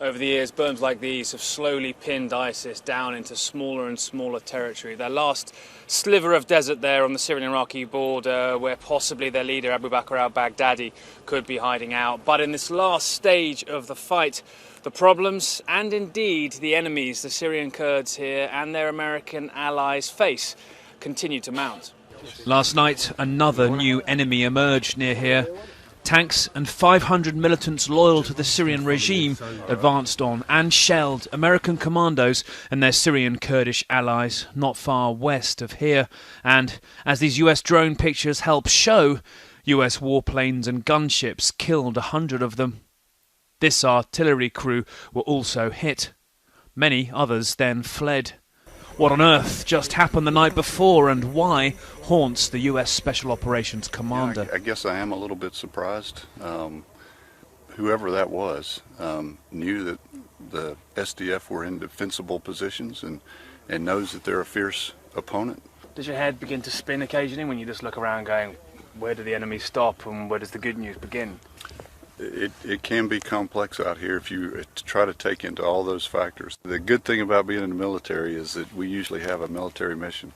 Over the years, berms like these have slowly pinned ISIS down into smaller and smaller territory. Their last sliver of desert there on the Syrian-Iraqi border, where possibly their leader Abu Bakr al-Baghdadi could be hiding out. But in this last stage of the fight, the problems and indeed the enemies the Syrian Kurds here and their American allies face continue to mount. Last night, another new enemy emerged near here. Tanks and 500 militants loyal to the Syrian regime advanced on and shelled American commandos and their Syrian Kurdish allies not far west of here. And as these US drone pictures help show, US warplanes and gunships killed 100 of them. This artillery crew were also hit. Many others then fled. What on earth just happened the night before and why haunts the US Special Operations Commander? I guess I am a little bit surprised. Whoever that was knew that the SDF were in defensible positions and knows that they're a fierce opponent. Does your head begin to spin occasionally when you just look around going, where do the enemies stop and where does the good news begin? It can be complex out here if you try to take into all those factors. The good thing about being in the military is that we usually have a military mission,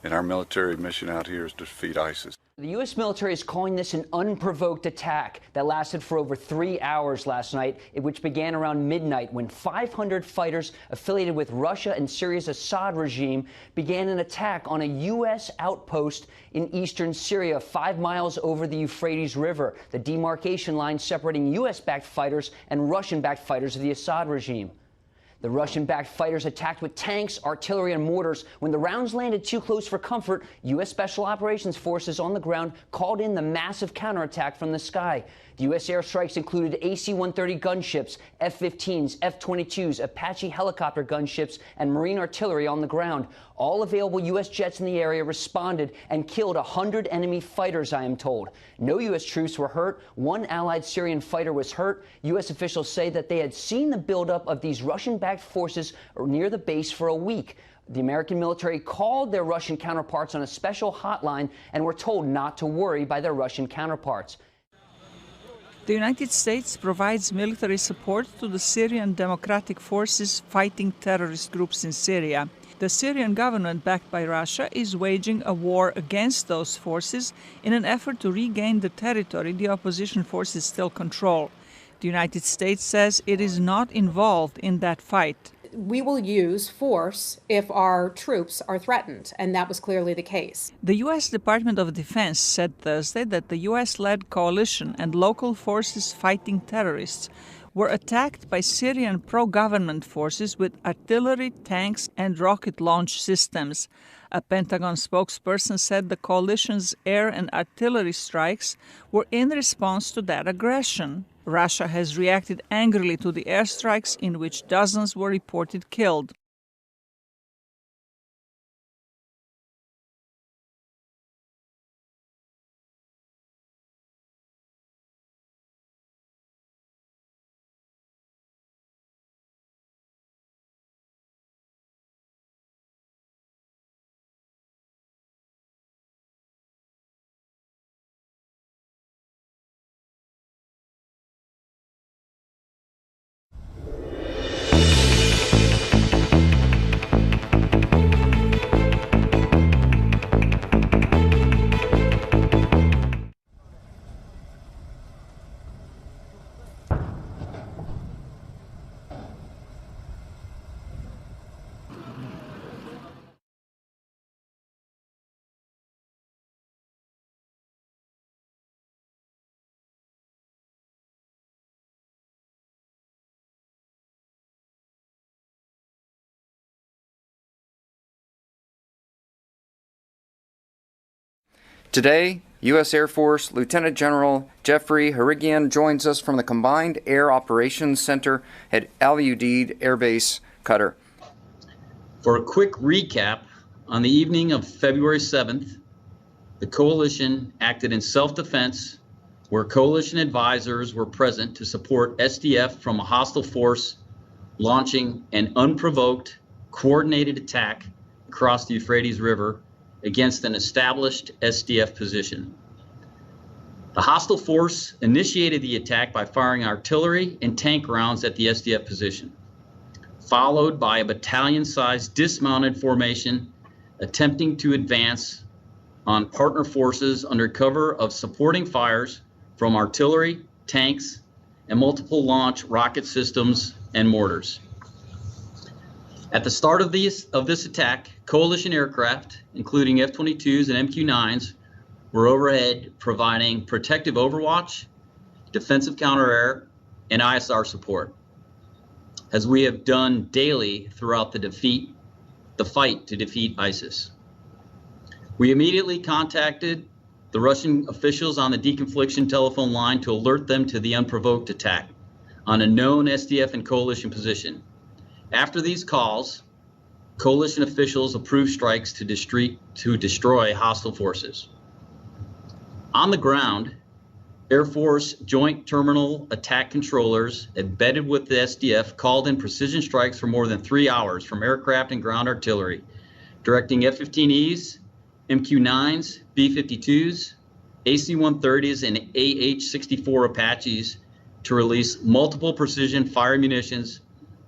and our military mission out here is to defeat ISIS. The U.S. military is calling this an unprovoked attack that lasted for over 3 hours last night, which began around midnight when 500 fighters affiliated with Russia and Syria's Assad regime began an attack on a U.S. outpost in eastern Syria, 5 miles over the Euphrates River, the demarcation line separating U.S.-backed fighters and Russian-backed fighters of the Assad regime. The Russian-backed fighters attacked with tanks, artillery, and mortars. When the rounds landed too close for comfort, U.S. Special Operations Forces on the ground called in the massive counterattack from the sky. The U.S. airstrikes included AC-130 gunships, F-15s, F-22s, Apache helicopter gunships, and Marine artillery on the ground. All available U.S. jets in the area responded and killed 100 enemy fighters, I am told. No U.S. troops were hurt. One allied Syrian fighter was hurt. U.S. officials say that they had seen the buildup of these Russian-backed forces near the base for a week. The American military called their Russian counterparts on a special hotline and were told not to worry by their Russian counterparts. The United States provides military support to the Syrian Democratic Forces fighting terrorist groups in Syria. The Syrian government, backed by Russia, is waging a war against those forces in an effort to regain the territory the opposition forces still control. The United States says it is not involved in that fight. We will use force if our troops are threatened, and that was clearly the case. The U.S. Department of Defense said Thursday that the U.S.-led coalition and local forces fighting terrorists were attacked by Syrian pro-government forces with artillery, tanks, and rocket launch systems. A Pentagon spokesperson said the coalition's air and artillery strikes were in response to that aggression. Russia has reacted angrily to the airstrikes in which dozens were reported killed. Today, U.S. Air Force Lieutenant General Jeffrey Harigian joins us from the Combined Air Operations Center at Al Udeid Air Base, Qatar. For a quick recap, on the evening of February 7th, the coalition acted in self-defense, where coalition advisors were present to support SDF from a hostile force launching an unprovoked, coordinated attack across the Euphrates River against an established SDF position. The hostile force initiated the attack by firing artillery and tank rounds at the SDF position, followed by a battalion-sized dismounted formation attempting to advance on partner forces under cover of supporting fires from artillery, tanks, and multiple launch rocket systems and mortars. At the start of this attack, coalition aircraft, including F-22s and MQ-9s, were overhead providing protective overwatch, defensive counter-air, and ISR support, as we have done daily throughout the fight to defeat ISIS. We immediately contacted the Russian officials on the deconfliction telephone line to alert them to the unprovoked attack on a known SDF and coalition position. After these calls, coalition officials approved strikes to destroy hostile forces. On the ground, Air Force Joint Terminal Attack Controllers embedded with the SDF called in precision strikes for more than 3 hours from aircraft and ground artillery, directing F-15Es, MQ-9s, B-52s, AC-130s, and AH-64 Apaches to release multiple precision fire munitions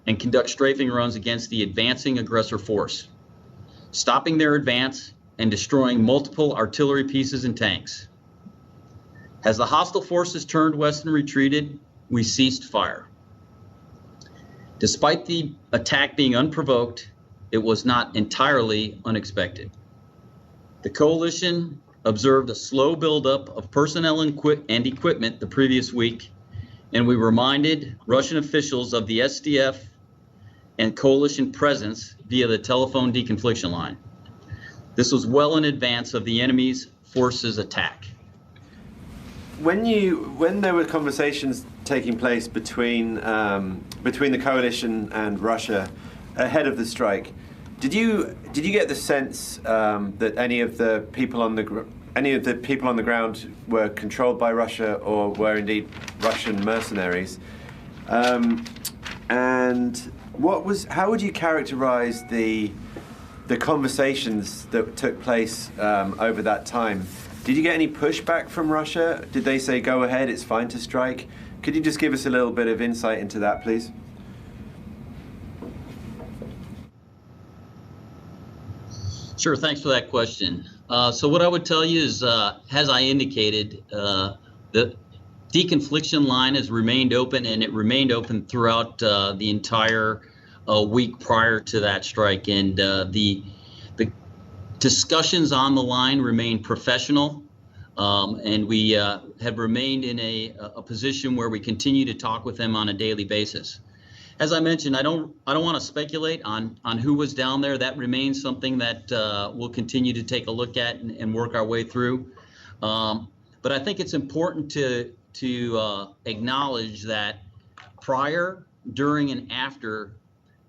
and conduct strafing runs against the advancing aggressor force, stopping their advance and destroying multiple artillery pieces and tanks. As the hostile forces turned west and retreated, we ceased fire. Despite the attack being unprovoked, it was not entirely unexpected. The coalition observed a slow buildup of personnel and equipment the previous week, and we reminded Russian officials of the SDF and coalition presence via the telephone deconfliction line. This was well in advance of the enemy's forces' attack. When there were conversations taking place between the coalition and Russia ahead of the strike, did you get the sense that any of the people on the ground were controlled by Russia or were indeed Russian mercenaries? And how would you characterize the conversations that took place over that time? Did you get any pushback from Russia? Did they say, go ahead, it's fine to strike? Could you just give us a little bit of insight into that, please? Sure, thanks for that question. So what I would tell you is, as I indicated, the deconfliction line has remained open, and it remained open throughout the entire week prior to that strike. And the discussions on the line remain professional, and we have remained in a position where we continue to talk with them on a daily basis. As I mentioned, I don't want to speculate on who was down there. That remains something that we'll continue to take a look at and work our way through. But I think it's important to acknowledge that prior, during, and after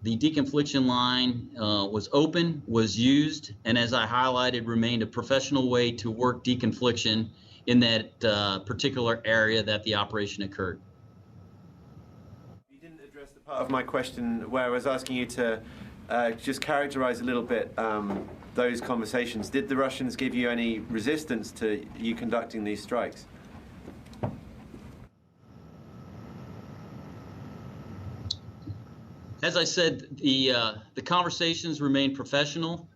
the deconfliction line was open, was used, and as I highlighted, remained a professional way to work deconfliction in that particular area that the operation occurred. You didn't address the part of my question where I was asking you to just characterize a little bit those conversations. Did the Russians give you any resistance to you conducting these strikes? As I said, the conversations remained professional.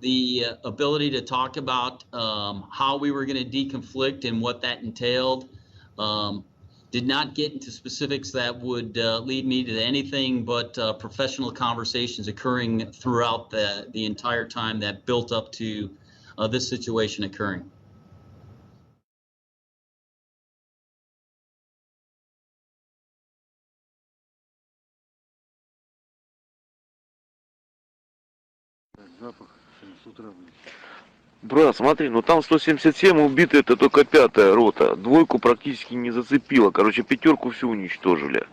The ability to talk about how we were going to deconflict and what that entailed did not get into specifics that would lead me to anything but professional conversations occurring throughout the entire time that built up to this situation occurring. Брат, смотри, ну там 177 убиты, это только 5-я рота. Двойку практически не зацепило. Короче, 5-ку всю уничтожили.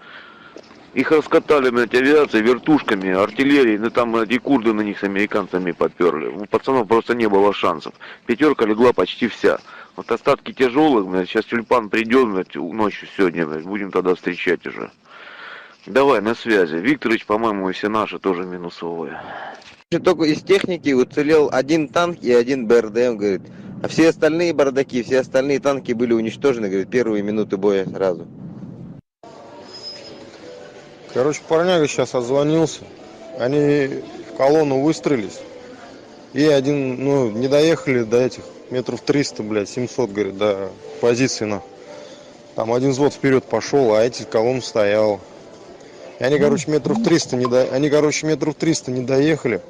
Их раскатали, блядь, авиацией, вертушками, артиллерией. Ну там, блядь, и курды на них с американцами подперли. У пацанов просто не было шансов. 5-ка легла почти вся. Вот остатки тяжелых, блядь, сейчас тюльпан придет, блядь, ночью сегодня, блядь, будем тогда встречать уже. Давай, на связи. Викторович, по-моему, и все наши тоже минусовые. Только из техники уцелел один танк и один БРДМ, говорит. А все остальные бардаки, все остальные танки были уничтожены, говорит, первые минуты боя сразу. Короче, парняга сейчас отзвонился. Они в колонну выстроились. И один, ну, не доехали до этих метров 300, блядь, 700, говорит, до позиции, нахуй. Там один взвод вперед пошел, а эти колонна стояла. И они, короче, метров 300 не доехали.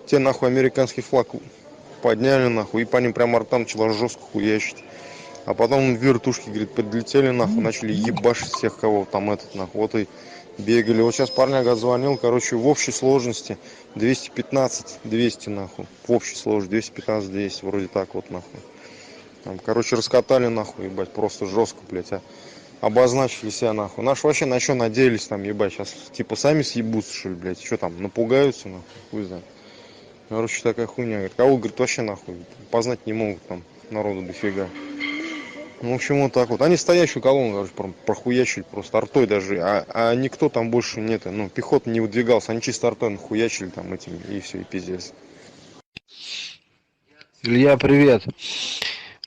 Те, нахуй, американский флаг подняли, нахуй, и по ним прям артам начала жестко хуячить. А потом вертушки, говорит, подлетели, нахуй, начали ебашить всех, кого там этот, нахуй, вот и бегали. Вот сейчас парняга звонил, короче, в общей сложности 215-200, нахуй. В общей сложности 215-200, вроде так вот, нахуй. Там, короче, раскатали, нахуй, ебать, просто жестко, блядь, а. Обозначили себя, нахуй. Наши вообще на что надеялись, там, ебать, сейчас, типа, сами съебутся, что ли, блядь, что там, напугаются, нахуй, хуй знает. Короче, такая хуйня, говорит, кого, говорит, вообще, нахуй, познать не могут, там, народу дофига. Ну, в общем, вот так вот. Они стоящую колонну, короче, прохуячили просто артой даже, а никто там больше нет, ну, пехота не выдвигался, они чисто артой нахуячили там этим, и все, и пиздец. Илья, привет.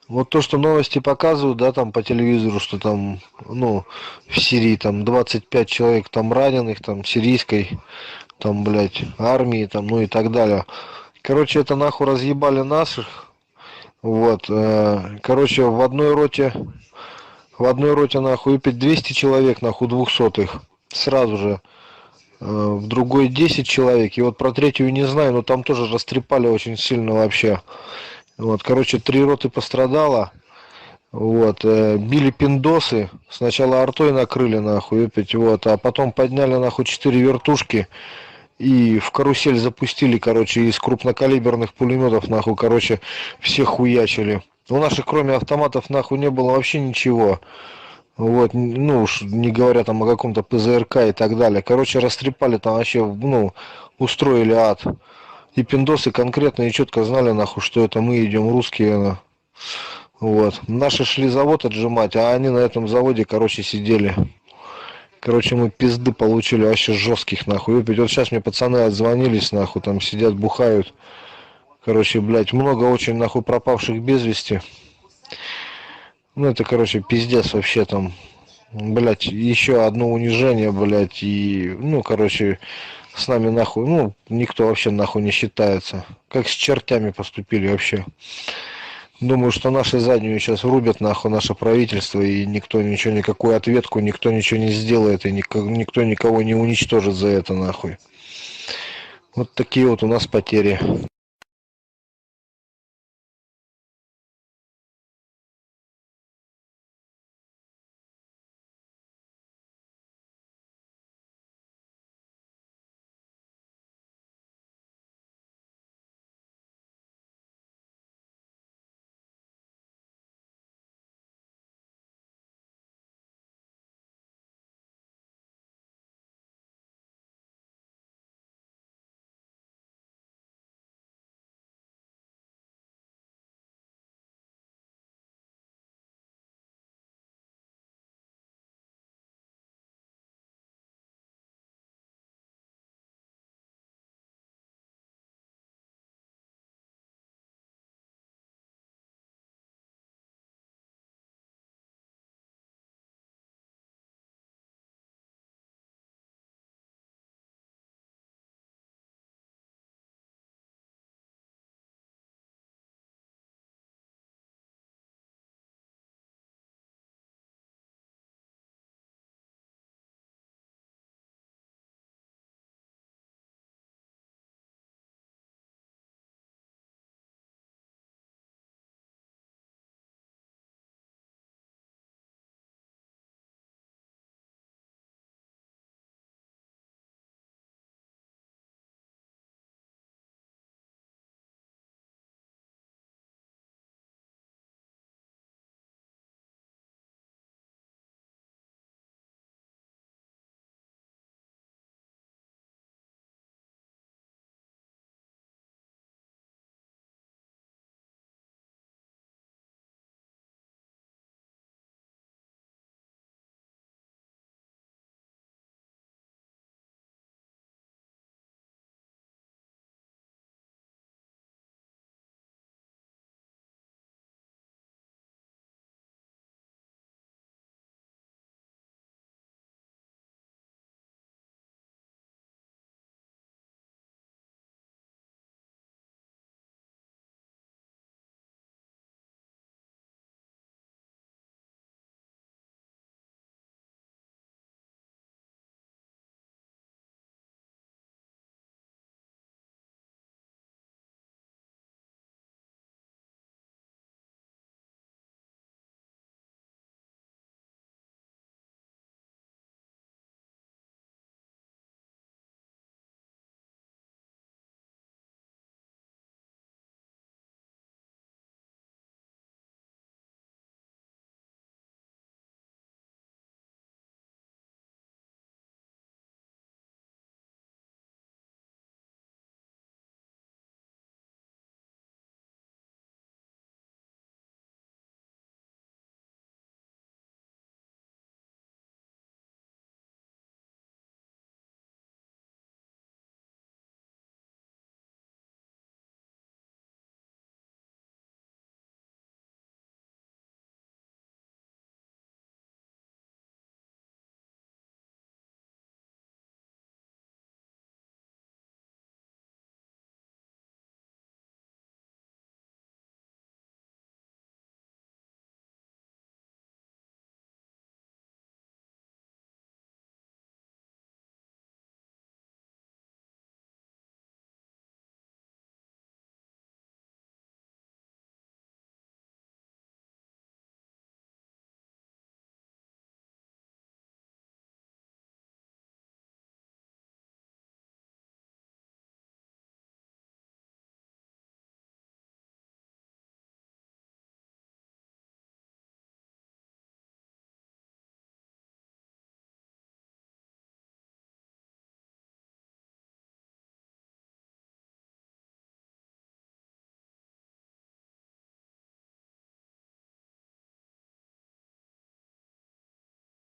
Вот то, что новости показывают, да, там по телевизору, что там, ну, в Сирии там 25 человек там раненых, там, сирийской, там, блядь, армии, там, ну и так далее. Короче, это нахуй разъебали наших. Вот, короче, в одной роте нахуй 200 человек, нахуй 200-х, сразу же. В другой 10 человек, и вот про третью не знаю, но там тоже растрепали очень сильно вообще. Вот, короче, 3 роты пострадало. Вот, били пиндосы. Сначала артой накрыли, нахуй, опять, вот, а потом подняли, нахуй, 4 вертушки. И в карусель запустили, короче, из крупнокалиберных пулеметов, нахуй, короче, всех хуячили. У наших, кроме автоматов, нахуй, не было вообще ничего. Вот, ну уж не говоря там о каком-то ПЗРК и так далее. Короче, растрепали там вообще, ну, устроили ад. И пиндосы конкретно и четко знали, нахуй, что это мы идем русские. Вот. Наши шли завод отжимать, а они на этом заводе, короче, сидели. Короче, мы пизды получили вообще жестких, нахуй. Вот сейчас мне пацаны отзвонились, нахуй, там сидят, бухают. Короче, блядь, много очень, нахуй, пропавших без вести. Ну, это, короче, пиздец вообще там. Блядь, еще одно унижение, блядь, и, ну, короче, с нами, нахуй, ну, никто вообще, нахуй, не считается. Как с чертями поступили вообще. Думаю, что наши заднюю сейчас врубят, нахуй, наше правительство, и никто ничего, никакую ответку, никто ничего не сделает, и никто никого не уничтожит за это, нахуй. Вот такие вот у нас потери.